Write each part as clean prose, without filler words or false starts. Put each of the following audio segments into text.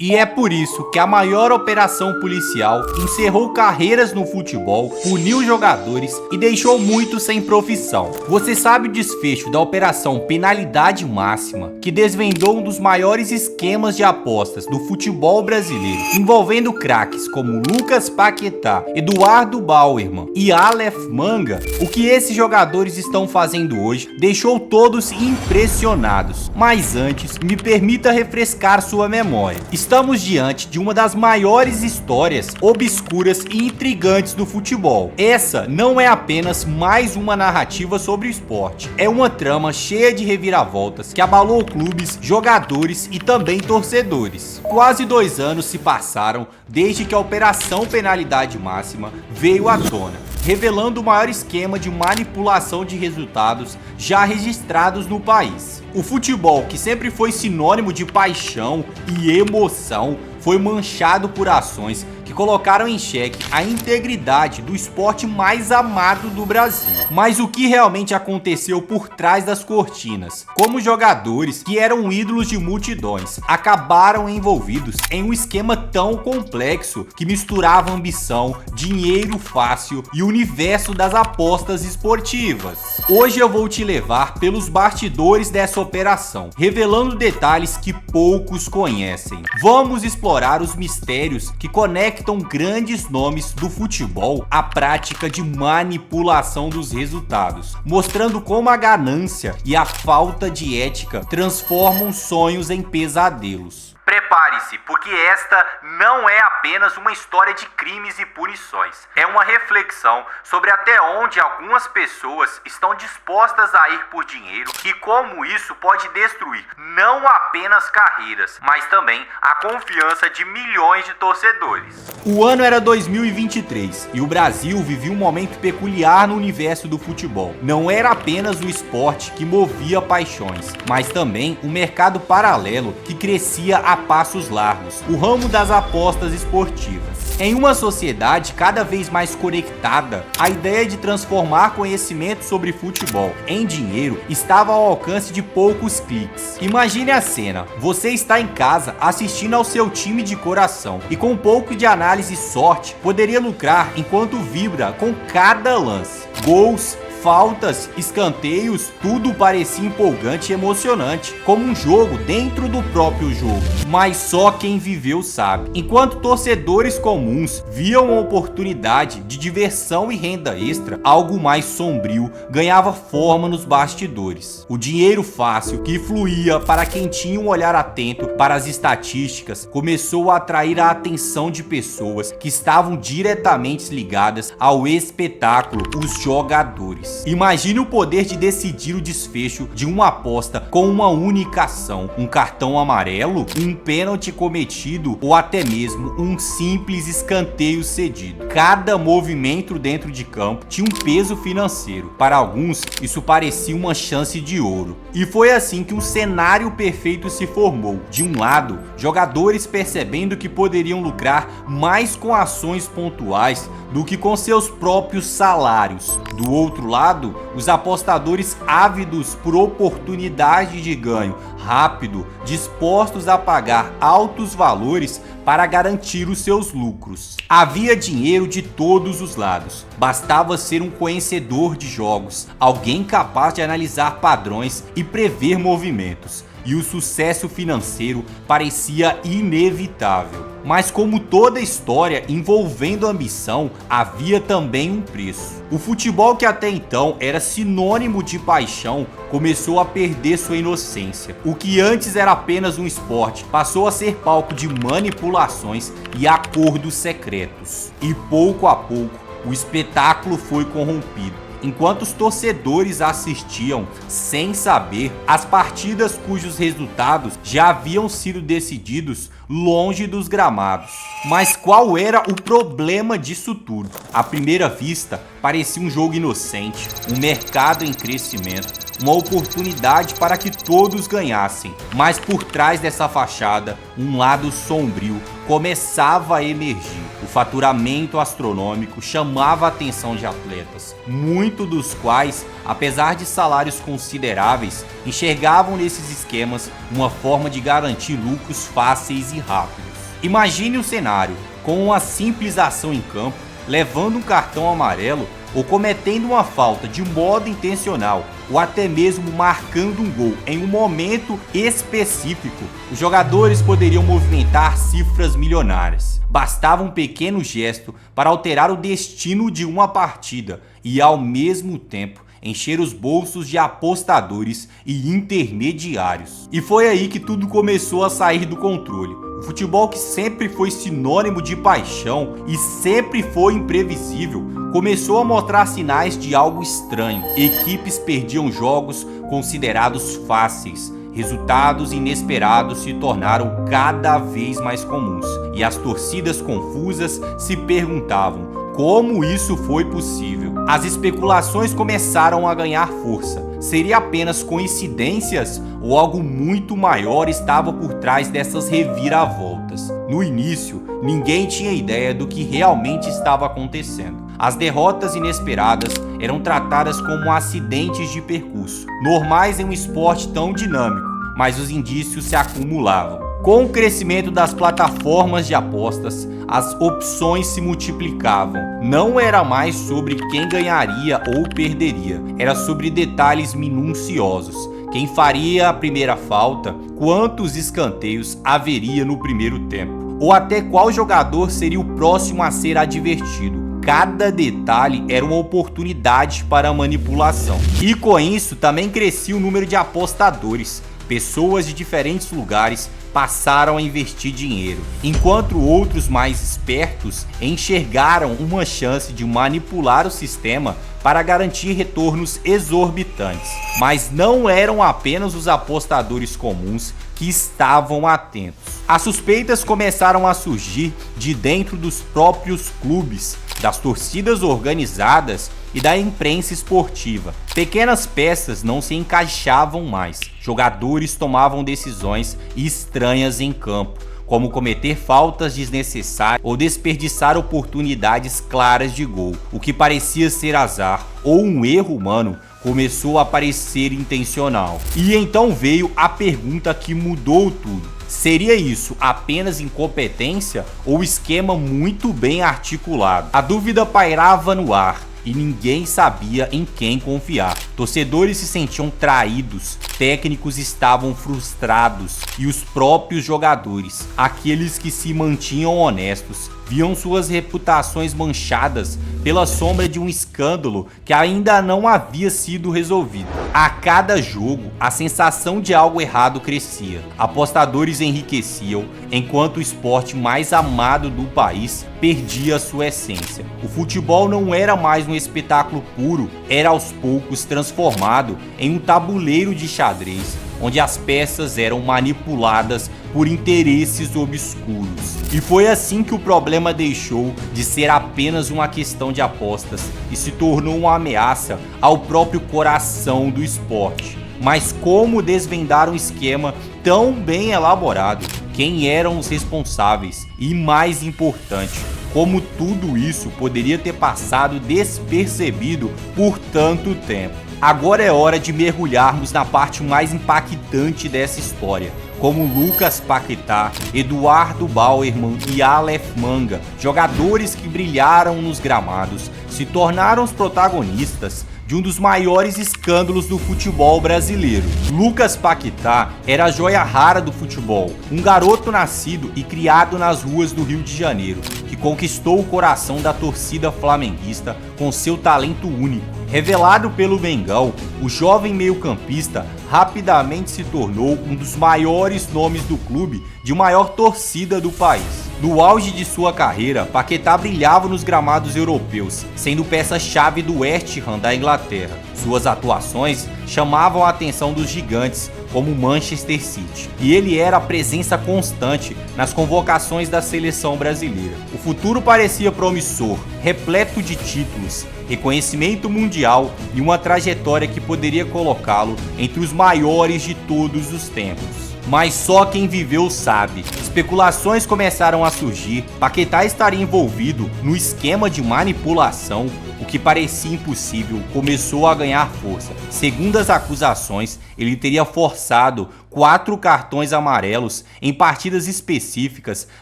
E é por isso que a maior operação policial encerrou carreiras no futebol, puniu jogadores e deixou muitos sem profissão. Você sabe o desfecho da Operação Penalidade Máxima, que desvendou um dos maiores esquemas de apostas do futebol brasileiro, envolvendo craques como Lucas Paquetá, Eduardo Bauerman e Aleph Manga? O que esses jogadores estão fazendo hoje deixou todos impressionados. Mas antes, me permita refrescar sua memória. Estamos diante de uma das maiores histórias obscuras e intrigantes do futebol. Essa não é apenas mais uma narrativa sobre o esporte. É uma trama cheia de reviravoltas que abalou clubes, jogadores e também torcedores. Quase 2 anos se passaram desde que a Operação Penalidade Máxima veio à tona, revelando o maior esquema de manipulação de resultados já registrados no país. O futebol, que sempre foi sinônimo de paixão e emoção, foi manchado por ações que colocaram em xeque a integridade do esporte mais amado do Brasil. Mas o que realmente aconteceu por trás das cortinas? Como jogadores que eram ídolos de multidões acabaram envolvidos em um esquema tão complexo que misturava ambição, dinheiro fácil e o universo das apostas esportivas. Hoje eu vou te levar pelos bastidores dessa operação, revelando detalhes que poucos conhecem. Vamos explorar os mistérios que conectam grandes nomes do futebol à prática de manipulação dos resultados, mostrando como a ganância e a falta de ética transformam sonhos em pesadelos. Prepare-se, porque esta não é apenas uma história de crimes e punições. É uma reflexão sobre até onde algumas pessoas estão dispostas a ir por dinheiro e como isso pode destruir não apenas carreiras, mas também a confiança de milhões de torcedores. O ano era 2023 e o Brasil vivia um momento peculiar no universo do futebol. Não era apenas o esporte que movia paixões, mas também um mercado paralelo que crescia a passos largos, o ramo das apostas esportivas. Em uma sociedade cada vez mais conectada, a ideia de transformar conhecimento sobre futebol em dinheiro estava ao alcance de poucos cliques. Imagine a cena: você está em casa assistindo ao seu time de coração e com um pouco de análise e sorte poderia lucrar enquanto vibra com cada lance. Gols, faltas, escanteios, tudo parecia empolgante e emocionante, como um jogo dentro do próprio jogo. Mas só quem viveu sabe. Enquanto torcedores comuns viam uma oportunidade de diversão e renda extra, algo mais sombrio ganhava forma nos bastidores. O dinheiro fácil, que fluía para quem tinha um olhar atento para as estatísticas, começou a atrair a atenção de pessoas que estavam diretamente ligadas ao espetáculo, os jogadores. Imagine o poder de decidir o desfecho de uma aposta com uma única ação: um cartão amarelo, um pênalti cometido ou até mesmo um simples escanteio cedido. Cada movimento dentro de campo tinha um peso financeiro. Para alguns, isso parecia uma chance de ouro. E foi assim que um cenário perfeito se formou. De um lado, jogadores percebendo que poderiam lucrar mais com ações pontuais do que com seus próprios salários. Do outro lado, os apostadores ávidos por oportunidade de ganho rápido, dispostos a pagar altos valores para garantir os seus lucros. Havia dinheiro de todos os lados. Bastava ser um conhecedor de jogos, alguém capaz de analisar padrões e prever movimentos. E o sucesso financeiro parecia inevitável. Mas como toda história envolvendo ambição, havia também um preço. O futebol, que até então era sinônimo de paixão, começou a perder sua inocência. O que antes era apenas um esporte passou a ser palco de manipulações e acordos secretos. E pouco a pouco, o espetáculo foi corrompido. Enquanto os torcedores assistiam sem saber, as partidas cujos resultados já haviam sido decididos longe dos gramados. Mas qual era o problema disso tudo? À primeira vista, parecia um jogo inocente, um mercado em crescimento, uma oportunidade para que todos ganhassem. Mas por trás dessa fachada, um lado sombrio começava a emergir. O faturamento astronômico chamava a atenção de atletas, muitos dos quais, apesar de salários consideráveis, enxergavam nesses esquemas uma forma de garantir lucros fáceis e rápidos. Imagine o cenário, com uma simples ação em campo, levando um cartão amarelo ou cometendo uma falta de modo intencional, ou até mesmo marcando um gol em um momento específico, os jogadores poderiam movimentar cifras milionárias. Bastava um pequeno gesto para alterar o destino de uma partida e, ao mesmo tempo, encher os bolsos de apostadores e intermediários. E foi aí que tudo começou a sair do controle. O futebol, que sempre foi sinônimo de paixão e sempre foi imprevisível, começou a mostrar sinais de algo estranho. Equipes perdiam jogos considerados fáceis. Resultados inesperados se tornaram cada vez mais comuns. E as torcidas confusas se perguntavam: como isso foi possível? As especulações começaram a ganhar força. Seria apenas coincidências ou algo muito maior estava por trás dessas reviravoltas? No início, ninguém tinha ideia do que realmente estava acontecendo. As derrotas inesperadas eram tratadas como acidentes de percurso, normais em um esporte tão dinâmico, mas os indícios se acumulavam. Com o crescimento das plataformas de apostas, as opções se multiplicavam. Não era mais sobre quem ganharia ou perderia, era sobre detalhes minuciosos. Quem faria a primeira falta, quantos escanteios haveria no primeiro tempo, ou até qual jogador seria o próximo a ser advertido. Cada detalhe era uma oportunidade para a manipulação. E com isso também crescia o número de apostadores. Pessoas de diferentes lugares passaram a investir dinheiro, enquanto outros mais espertos enxergaram uma chance de manipular o sistema para garantir retornos exorbitantes. Mas não eram apenas os apostadores comuns que estavam atentos. As suspeitas começaram a surgir de dentro dos próprios clubes, das torcidas organizadas e da imprensa esportiva. Pequenas peças não se encaixavam mais. Jogadores tomavam decisões estranhas em campo, como cometer faltas desnecessárias ou desperdiçar oportunidades claras de gol. O que parecia ser azar ou um erro humano começou a parecer intencional. E então veio a pergunta que mudou tudo. Seria isso apenas incompetência ou esquema muito bem articulado? A dúvida pairava no ar e ninguém sabia em quem confiar. Torcedores se sentiam traídos, técnicos estavam frustrados e os próprios jogadores, aqueles que se mantinham honestos, viam suas reputações manchadas pela sombra de um escândalo que ainda não havia sido resolvido. A cada jogo, a sensação de algo errado crescia. Apostadores enriqueciam, enquanto o esporte mais amado do país perdia sua essência. O futebol não era mais um espetáculo puro, era aos poucos transformado em um tabuleiro de xadrez, onde as peças eram manipuladas por interesses obscuros. E foi assim que o problema deixou de ser apenas uma questão de apostas e se tornou uma ameaça ao próprio coração do esporte. Mas como desvendar um esquema tão bem elaborado? Quem eram os responsáveis? E mais importante, como tudo isso poderia ter passado despercebido por tanto tempo? Agora é hora de mergulharmos na parte mais impactante dessa história. Como Lucas Paquetá, Eduardo Bauerman e Aleph Manga, jogadores que brilharam nos gramados, se tornaram os protagonistas de um dos maiores escândalos do futebol brasileiro. Lucas Paquetá era a joia rara do futebol, um garoto nascido e criado nas ruas do Rio de Janeiro, que conquistou o coração da torcida flamenguista com seu talento único. Revelado pelo Mengão, o jovem meio-campista rapidamente se tornou um dos maiores nomes do clube de maior torcida do país. No auge de sua carreira, Paquetá brilhava nos gramados europeus, sendo peça-chave do West Ham da Inglaterra. Suas atuações chamavam a atenção dos gigantes, como o Manchester City, e ele era a presença constante nas convocações da seleção brasileira. O futuro parecia promissor, repleto de títulos, reconhecimento mundial e uma trajetória que poderia colocá-lo entre os maiores de todos os tempos. Mas só quem viveu sabe. Especulações começaram a surgir. Paquetá estaria envolvido no esquema de manipulação. O que parecia impossível começou a ganhar força. Segundo as acusações, ele teria forçado 4 cartões amarelos em partidas específicas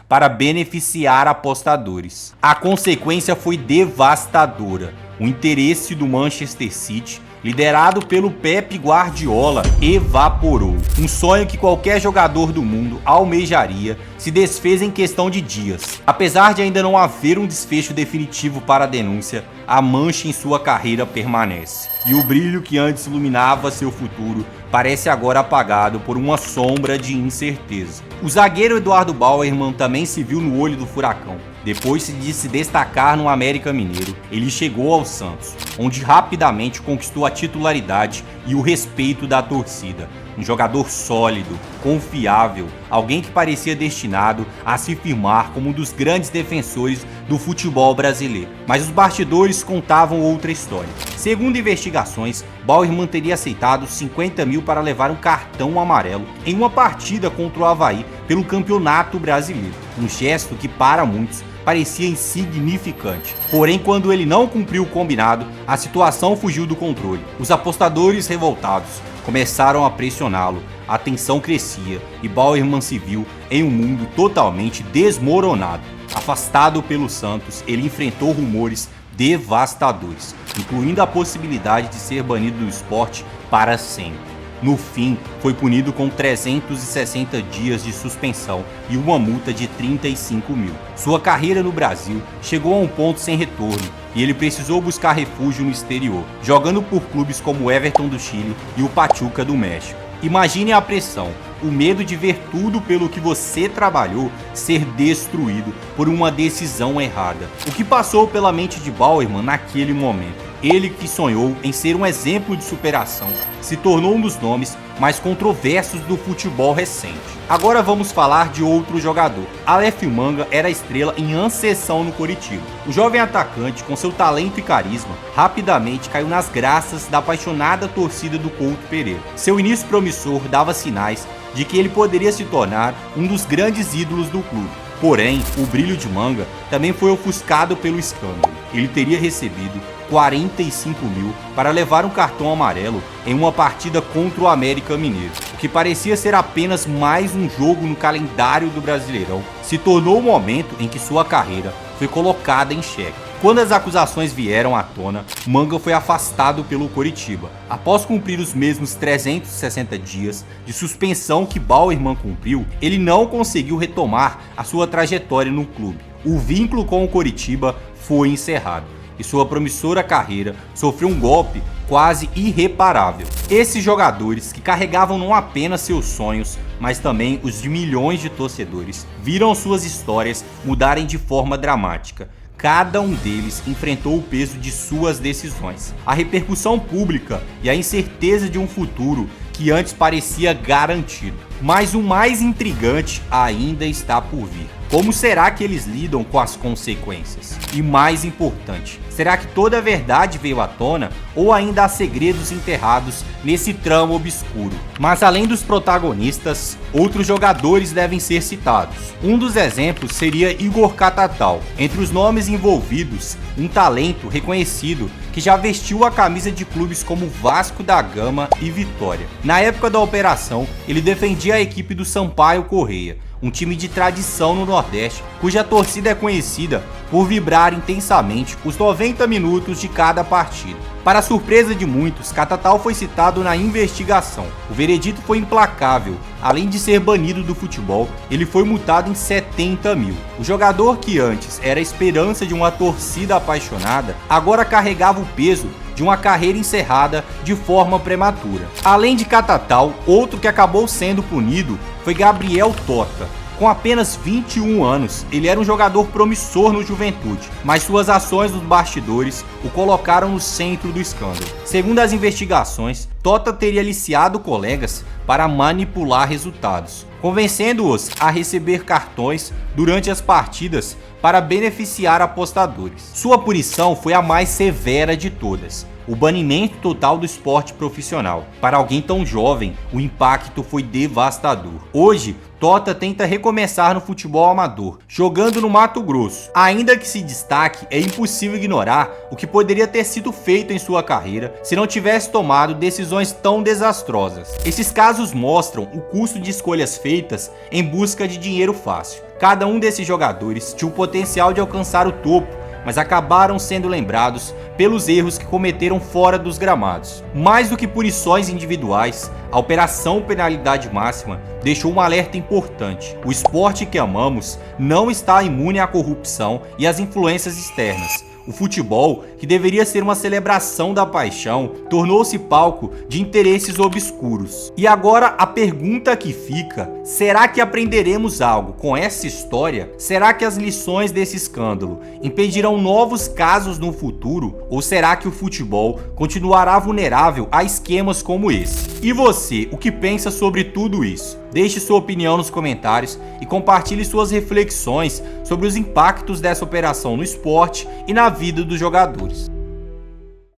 para beneficiar apostadores. A consequência foi devastadora. O interesse do Manchester City, liderado pelo Pep Guardiola, evaporou. Um sonho que qualquer jogador do mundo almejaria se desfez em questão de dias. Apesar de ainda não haver um desfecho definitivo para a denúncia, a mancha em sua carreira permanece. E o brilho que antes iluminava seu futuro parece agora apagado por uma sombra de incerteza. O zagueiro Eduardo Bauerman também se viu no olho do furacão. Depois de se destacar no América Mineiro, ele chegou ao Santos, onde rapidamente conquistou a titularidade e o respeito da torcida. Um jogador sólido, confiável, alguém que parecia destinado a se firmar como um dos grandes defensores do futebol brasileiro. Mas os bastidores contavam outra história. Segundo investigações, Bauerman teria aceitado 50 mil para levar um cartão amarelo em uma partida contra o Avaí pelo Campeonato Brasileiro. Um gesto que, para muitos, parecia insignificante. Porém, quando ele não cumpriu o combinado, a situação fugiu do controle. Os apostadores revoltados começaram a pressioná-lo, a tensão crescia e Bauerman se viu em um mundo totalmente desmoronado. Afastado pelo Santos, ele enfrentou rumores devastadores, incluindo a possibilidade de ser banido do esporte para sempre. No fim, foi punido com 360 dias de suspensão e uma multa de 35 mil. Sua carreira no Brasil chegou a um ponto sem retorno e ele precisou buscar refúgio no exterior, jogando por clubes como o Everton do Chile e o Pachuca do México. Imagine a pressão, o medo de ver tudo pelo que você trabalhou ser destruído por uma decisão errada. O que passou pela mente de Bauerman naquele momento? Ele, que sonhou em ser um exemplo de superação, se tornou um dos nomes mais controversos do futebol recente. Agora vamos falar de outro jogador. Aleph Manga era estrela em ascensão no Coritiba. O jovem atacante, com seu talento e carisma, rapidamente caiu nas graças da apaixonada torcida do Couto Pereira. Seu início promissor dava sinais de que ele poderia se tornar um dos grandes ídolos do clube. Porém, o brilho de Manga também foi ofuscado pelo escândalo. Ele teria recebido 45 mil para levar um cartão amarelo em uma partida contra o América Mineiro. O que parecia ser apenas mais um jogo no calendário do Brasileirão se tornou o momento em que sua carreira foi colocada em xeque. Quando as acusações vieram à tona, Manga foi afastado pelo Coritiba. Após cumprir os mesmos 360 dias de suspensão que Bauerman cumpriu, ele não conseguiu retomar a sua trajetória no clube. O vínculo com o Coritiba foi encerrado e sua promissora carreira sofreu um golpe quase irreparável. Esses jogadores, que carregavam não apenas seus sonhos, mas também os de milhões de torcedores, viram suas histórias mudarem de forma dramática. Cada um deles enfrentou o peso de suas decisões, a repercussão pública e a incerteza de um futuro que antes parecia garantido. Mas o mais intrigante ainda está por vir. Como será que eles lidam com as consequências? E mais importante, será que toda a verdade veio à tona ou ainda há segredos enterrados nesse tramo obscuro? Mas além dos protagonistas, outros jogadores devem ser citados. Um dos exemplos seria Igor Catatal. Entre os nomes envolvidos, um talento reconhecido que já vestiu a camisa de clubes como Vasco da Gama e Vitória. Na época da operação, ele defendia a equipe do Sampaio Corrêa, um time de tradição no Nordeste, cuja torcida é conhecida por vibrar intensamente os 90 minutos de cada partida. Para a surpresa de muitos, Catatal foi citado na investigação. O veredito foi implacável. Além de ser banido do futebol, ele foi multado em 70 mil. O jogador, que antes era a esperança de uma torcida apaixonada, agora carregava o peso de uma carreira encerrada de forma prematura. Além de Catatal, outro que acabou sendo punido foi Gabriel Tota. Com apenas 21 anos, ele era um jogador promissor no Juventude, mas suas ações nos bastidores o colocaram no centro do escândalo. Segundo as investigações, Tota teria aliciado colegas para manipular resultados, convencendo-os a receber cartões durante as partidas para beneficiar apostadores. Sua punição foi a mais severa de todas. o banimento total do esporte profissional. Para alguém tão jovem, o impacto foi devastador. Hoje, Tota tenta recomeçar no futebol amador, jogando no Mato Grosso. Ainda que se destaque, é impossível ignorar o que poderia ter sido feito em sua carreira se não tivesse tomado decisões tão desastrosas. Esses casos mostram o custo de escolhas feitas em busca de dinheiro fácil. Cada um desses jogadores tinha o potencial de alcançar o topo, mas acabaram sendo lembrados pelos erros que cometeram fora dos gramados. Mais do que punições individuais, a Operação Penalidade Máxima deixou um alerta importante. O esporte que amamos não está imune à corrupção e às influências externas. O futebol, que deveria ser uma celebração da paixão, tornou-se palco de interesses obscuros. E agora a pergunta que fica: será que aprenderemos algo com essa história? Será que as lições desse escândalo impedirão novos casos no futuro? Ou será que o futebol continuará vulnerável a esquemas como esse? E você, o que pensa sobre tudo isso? Deixe sua opinião nos comentários e compartilhe suas reflexões sobre os impactos dessa operação no esporte e na vida dos jogadores.